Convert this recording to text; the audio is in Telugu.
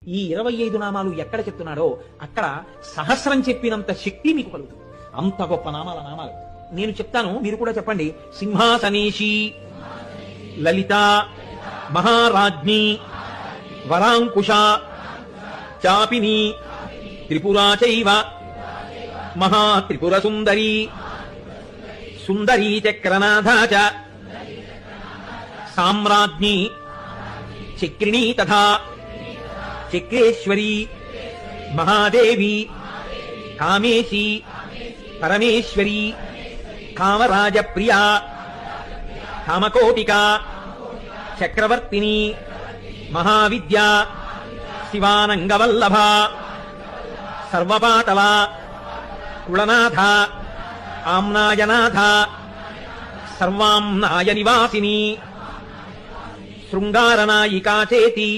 ఈ 25 నామాలు ఎక్కడ చెప్తున్నాడో అక్కడ సహస్రం చెప్పినంత శక్తి మీకు కలుగుతుంది. అంత గొప్ప నామాలు నేను చెప్తాను, మీరు కూడా చెప్పండి. సింహాసనేషి, లలిత, మహారాజ్ఞి, వరాంకుశ, చాపిని, త్రిపురా చైవ, మహాత్రిపుర సుందరి, సుందరీ చక్రనాథ చ, సామ్రాజ్ఞి, చక్రిణీ తథా చక్రేశ్వరి, మహాదేవి, కామేశి, పరమేశ్వరి, కామరాజ ప్రియా, కామకోటిక, చక్రవర్తిని, మహావిద్య, శివానంగవల్లభ, సర్వపాటవ, కుళనాథ, ఆమ్నాయనాథ, సర్వాంనాయ నివాసిని, శృంగారనాయికా చేతి,